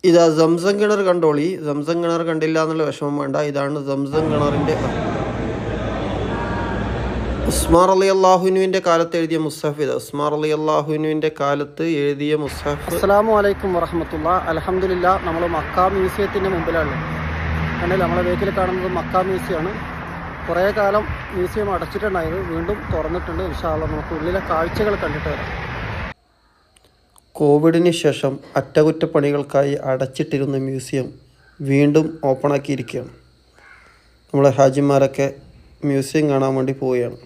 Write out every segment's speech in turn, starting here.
ഇതാ സംസം കിണർ കണ്ടോളി. സംസം കിണർ കണ്ടില്ല എന്നുള്ള വിഷമം വേണ്ട. ഇതാണ് സംസം കിണറിൻ്റെ ഉസ്മാൻ അലി അള്ളാഹുനുവിൻ്റെ കാലത്ത് എഴുതിയ മുസ്ഹഫ്. ഇത് ഉസ്മാൻ അലി അള്ളാഹുനുവിൻ്റെ കാലത്ത് എഴുതിയ മുസ്ഹഫ്. അസ്സലാമു അലൈക്കും വറഹ്മത്തുള്ളാഹി. അൽഹംദുലില്ലാ, നമ്മൾ മക്ക മ്യൂസിയത്തിൻ്റെ മുമ്പിലാണ്. കണ്ടില്ല, നമ്മളെ വേക്കിൽ കാണുന്നത് മക്ക മ്യൂസിയമാണ്. കുറേ കാലം മ്യൂസിയം അടച്ചിട്ടുണ്ടായത്, വീണ്ടും തുറന്നിട്ടുണ്ട്. ഇൻഷാ അല്ലാഹ് നമുക്ക് ഉള്ളിലെ കാഴ്ചകൾ കണ്ടിട്ട് വരാം. കോവിഡിന് ശേഷം അറ്റകുറ്റപ്പണികൾക്കായി അടച്ചിട്ടിരുന്ന മ്യൂസിയം വീണ്ടും ഓപ്പണാക്കിയിരിക്കുകയാണ്. നമ്മളെ ഹാജിമാരൊക്കെ മ്യൂസിയം കാണാൻ വേണ്ടി പോവുകയാണ്.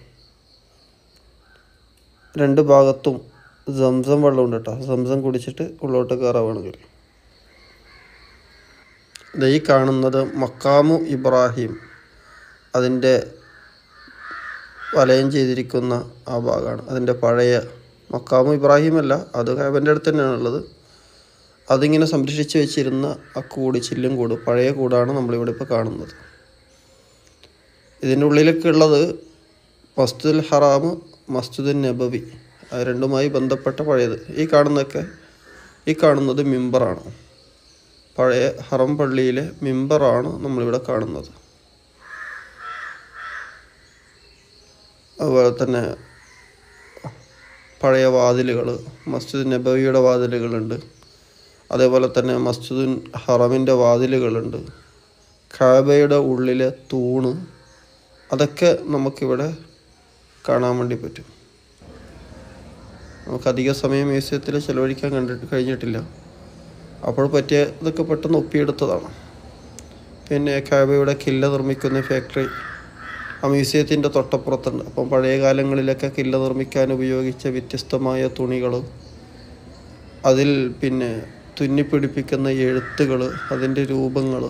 രണ്ട് ഭാഗത്തും സംസം വെള്ളമുണ്ട് കേട്ടോ. സംസം കുടിച്ചിട്ട് ഉള്ളോട്ട് കയറാവുകയാണെങ്കിൽ ഈ കാണുന്നത് മക്കാമു ഇബ്രാഹിം, അതിൻ്റെ വലയം ചെയ്തിരിക്കുന്ന ആ ഭാഗമാണ്. അതിൻ്റെ പഴയ മക്കാമു ഇബ്രാഹിം അല്ല, അത് കഅബൻ്റെ അടുത്ത് തന്നെയാണുള്ളത്. അതിങ്ങനെ സംരക്ഷിച്ച് വെച്ചിരുന്ന ആ കൂട്, ചില്ലും കൂട്, പഴയ കൂടാണ് നമ്മളിവിടെ ഇപ്പോൾ കാണുന്നത്. ഇതിൻ്റെ ഉള്ളിലൊക്കെ ഉള്ളത് മസ്ജിദുൽ ഹറാം, മസ്ജിദുൻ നബവി, അത് രണ്ടുമായി ബന്ധപ്പെട്ട പഴയത്. ഈ കാണുന്നത് മിമ്പറാണ്. പഴയ ഹറം പള്ളിയിലെ മിമ്പറാണ് നമ്മളിവിടെ കാണുന്നത്. അതുപോലെ തന്നെ പഴയ വാതിലുകൾ, മസ്ജിദ് നബവിയുടെ വാതിലുകളുണ്ട്. അതേപോലെ തന്നെ മസ്ജിദുൽ ഹറമിൻ്റെ വാതിലുകളുണ്ട്. കഅബയുടെ ഉള്ളിലെ തൂണ്, അതൊക്കെ നമുക്കിവിടെ കാണാൻ വേണ്ടി പറ്റും. നമുക്കധിക സമയം മ്യൂസിയത്തിൽ ചിലവഴിക്കാൻ കഴിഞ്ഞിട്ടില്ല. അപ്പോൾ ഇതൊക്കെ പെട്ടെന്ന് ഒപ്പിയെടുത്തതാണ്. പിന്നെ കഅബയുടെ കില്ല നിർമ്മിക്കുന്ന ഫാക്ടറി ആ മ്യൂസിയത്തിൻ്റെ തൊട്ടപ്പുറത്തുണ്ട്. അപ്പം പഴയ കാലങ്ങളിലൊക്കെ കില്ല നിർമ്മിക്കാൻ ഉപയോഗിച്ച വ്യത്യസ്തമായ തുണികൾ, അതിൽ പിന്നെ തുന്നിപ്പിടിപ്പിക്കുന്ന എഴുത്തുകൾ, അതിൻ്റെ രൂപങ്ങൾ,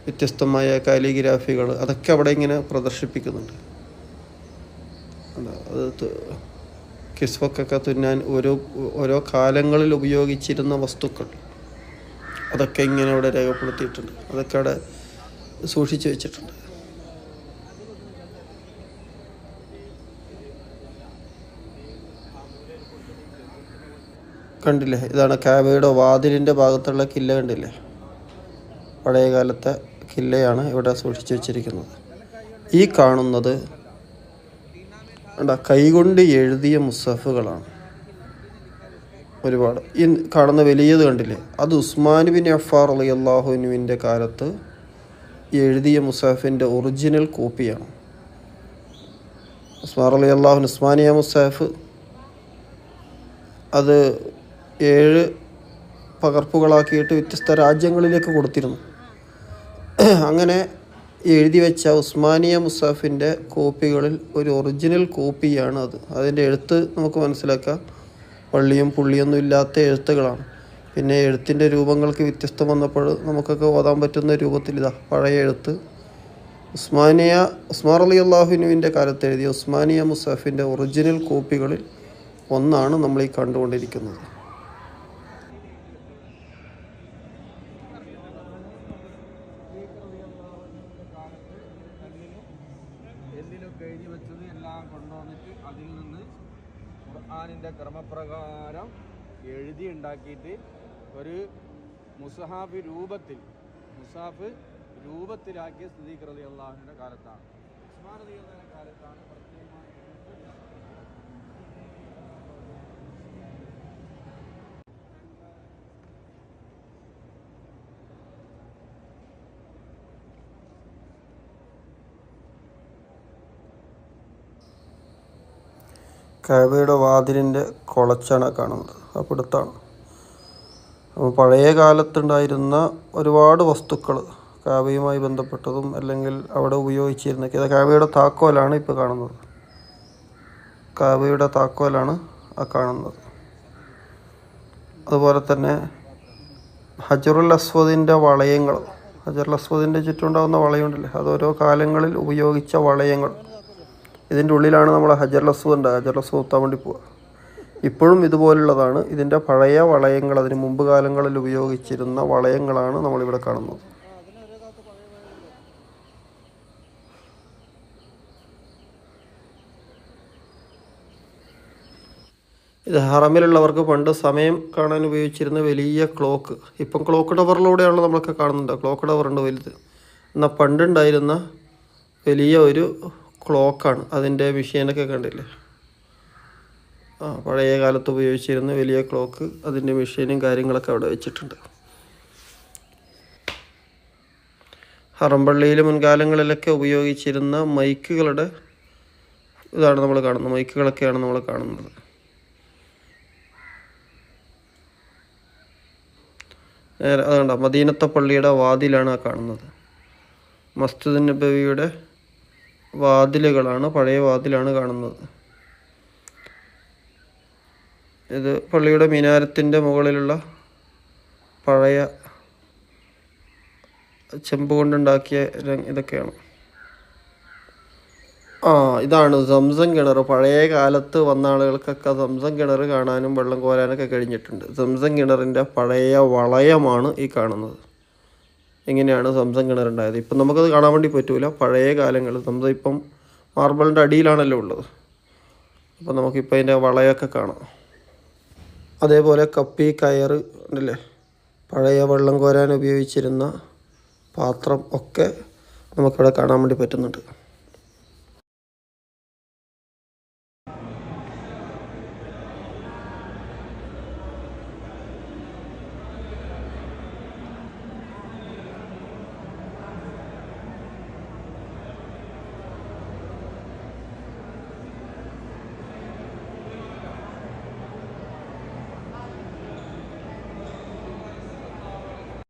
വ്യത്യസ്തമായ കാലിഗ്രാഫികൾ, അതൊക്കെ അവിടെ ഇങ്ങനെ പ്രദർശിപ്പിക്കുന്നുണ്ട്. അത് കിസ്വക്കൊക്കെ തുന്നാൻ ഓരോ കാലങ്ങളിൽ ഉപയോഗിച്ചിരുന്ന വസ്തുക്കൾ, അതൊക്കെ ഇങ്ങനെ അവിടെ രേഖപ്പെടുത്തിയിട്ടുണ്ട്. അതൊക്കെ അവിടെ സൂക്ഷിച്ചു വെച്ചിട്ടുണ്ട്. കണ്ടില്ലേ, ഇതാണ് കഅബയുടെ വാതിലിൻ്റെ ഭാഗത്തുള്ള കില്ല. കണ്ടില്ലേ, പഴയ കാലത്തെ കില്ലയാണ് ഇവിടെ സൂക്ഷിച്ചു വെച്ചിരിക്കുന്നത്. ഈ കാണുന്നത് കൈകൊണ്ട് എഴുതിയ മുസ്ഹഫുകളാണ് ഒരുപാട്. ഈ കാണുന്ന വലിയത് കണ്ടില്ലേ, അത് ഉസ്മാൻ ബിൻ അഫ്ഫാർ റളിയല്ലാഹു അൻഹുവിൻ്റെ കാലത്ത് എഴുതിയ മുസ്ഹഫിൻ്റെ ഒറിജിനൽ കോപ്പിയാണ്. ഉസ്മാൻ റളിയല്ലാഹു അൻഹു ഉസ്മാനിയ മുസ്ഹഫ് അത് 7 പകർപ്പുകളാക്കിയിട്ട് വ്യത്യസ്ത രാജ്യങ്ങളിലേക്ക് കൊടുത്തിരുന്നു. അങ്ങനെ എഴുതി വെച്ച ഉസ്മാനിയ മുസ്ഹഫിൻ്റെ കോപ്പികളിൽ ഒരു ഒറിജിനൽ കോപ്പിയാണ് അത്. അതിൻ്റെ എഴുത്ത് നമുക്ക് മനസ്സിലാക്കാം, പള്ളിയും പുള്ളിയൊന്നും ഇല്ലാത്ത എഴുത്തുകളാണ്. പിന്നെ എഴുത്തിൻ്റെ രൂപങ്ങൾക്ക് വ്യത്യസ്തം വന്നപ്പോൾ നമുക്കൊക്കെ ഓതാൻ പറ്റുന്ന രൂപത്തിൽ ഇതാ പഴയ എഴുത്ത്. ഉസ്മാൻ റളിയല്ലാഹു അൻഹുവിൻ്റെ കാലത്ത് എഴുതിയ ഉസ്മാനിയ മുസ്ഹഫിൻ്റെ ഒറിജിനൽ കോപ്പികളിൽ ഒന്നാണ് നമ്മൾ ഈ കണ്ടുകൊണ്ടിരിക്കുന്നത്. എല്ലിലൊക്കെ എഴുതി വെച്ചത് എല്ലാം കൊണ്ടുവന്നിട്ട് അതിൽ നിന്ന് ഖുർആനിൻ്റെ ക്രമപ്രകാരം എഴുതി ഉണ്ടാക്കിയിട്ട് ഒരു മുസ്ഹഫ് രൂപത്തിലാക്കിയ സിദ്ദീഖ് റളിയല്ലാഹുവിൻ്റെ കാലത്താണ്. ഉസ്മാൻ റളിയല്ലാഹുവിൻ്റെ കാലത്താണ് പ്രത്യേകമായി കഅബയുടെ വാതിലിൻ്റെ കുളച്ചാണ് കാണുന്നത്. അപ്പോൾ അടുത്താണ്. അപ്പോൾ പഴയ കാലത്തുണ്ടായിരുന്ന ഒരുപാട് വസ്തുക്കൾ കഅബയുമായി ബന്ധപ്പെട്ടതും അല്ലെങ്കിൽ അവിടെ ഉപയോഗിച്ചിരുന്ന കഅബയുടെ താക്കോലാണ് ഇപ്പോൾ കാണുന്നത്. കഅബയുടെ താക്കോലാണ് ആ കാണുന്നത്. അതുപോലെ തന്നെ ഹജറുൽ അസ്വദിൻ്റെ വളയങ്ങൾ, ഹജറുൽ അസ്വദിൻ്റെ ചുറ്റുണ്ടാകുന്ന വളയമുണ്ടല്ലേ, അത് ഓരോ കാലങ്ങളിൽ ഉപയോഗിച്ച വളയങ്ങൾ. ഇതിൻ്റെ ഉള്ളിലാണ് നമ്മൾ ഹജറുൽ അസ്വദ് കുത്താൻ വേണ്ടി പോവുക. ഇപ്പോഴും ഇതുപോലുള്ളതാണ്. ഇതിൻ്റെ പഴയ വളയങ്ങൾ, അതിന് മുമ്പ് കാലങ്ങളിൽ ഉപയോഗിച്ചിരുന്ന വളയങ്ങളാണ് നമ്മളിവിടെ കാണുന്നത്. ഇത് ഹറമിലുള്ളവർക്ക് പണ്ട് സമയം കാണാൻ ഉപയോഗിച്ചിരുന്ന വലിയ ക്ലോക്ക്. ഇപ്പം ക്ലോക്ക് ടവറിലൂടെയാണല്ലോ നമ്മളൊക്കെ കാണുന്നുണ്ട്. ക്ലോക്ക് ടവറുണ്ട് വലുത്. എന്നാൽ പണ്ടുണ്ടായിരുന്ന വലിയ ഒരു ക്ലോക്കാണ്. അതിൻ്റെ മെഷീനൊക്കെ കണ്ടില്ലേ? പഴയ കാലത്ത് ഉപയോഗിച്ചിരുന്ന വലിയ ക്ലോക്ക്, അതിൻ്റെ മെഷീനും കാര്യങ്ങളൊക്കെ അവിടെ വെച്ചിട്ടുണ്ട്. ഹറംപള്ളിയിൽ മുൻകാലങ്ങളിലൊക്കെ ഉപയോഗിച്ചിരുന്ന മൈക്കുകളുടെ ഇതാണ് നമ്മൾ കാണുന്നത്. മൈക്കുകളൊക്കെയാണ് നമ്മൾ കാണുന്നത്. അതുകൊണ്ട് മദീനത്തെ പള്ളിയുടെ വാതിലാണ് ആ കാണുന്നത്. മസ്ജിദ് നബവിയുടെ വാതിലുകളാണ്, പഴയ വാതിലാണ് കാണുന്നത്. ഇത് പള്ളിയുടെ മിനാരത്തിൻ്റെ മുകളിലുള്ള പഴയ ചെമ്പ് കൊണ്ടുണ്ടാക്കിയ ഇതൊക്കെയാണ്. ഇതാണ് സംസം കിണർ. പഴയ കാലത്ത് വന്ന ആളുകൾക്കൊക്കെ സംസം കിണർ കാണാനും വെള്ളം കോരാനൊക്കെ കഴിഞ്ഞിട്ടുണ്ട്. സംസം കിണറിൻ്റെ പഴയ വളയമാണ് ഈ കാണുന്നത്. എങ്ങനെയാണ് സംസം കിണറുണ്ടായത്? ഇപ്പം നമുക്കത് കാണാൻ വേണ്ടി പറ്റൂല. പഴയ കാലങ്ങളിൽ സംസം ഇപ്പം മാർബിളിൻ്റെ അടിയിലാണല്ലോ ഉള്ളത്. അപ്പം നമുക്കിപ്പോൾ അതിൻ്റെ വളയൊക്കെ കാണാം. അതേപോലെ കപ്പി, കയറ് ഉണ്ടല്ലേ, പഴയ വെള്ളം കോരാൻ ഉപയോഗിച്ചിരുന്ന പാത്രം ഒക്കെ നമുക്കിവിടെ കാണാൻ വേണ്ടി പറ്റുന്നുണ്ട്.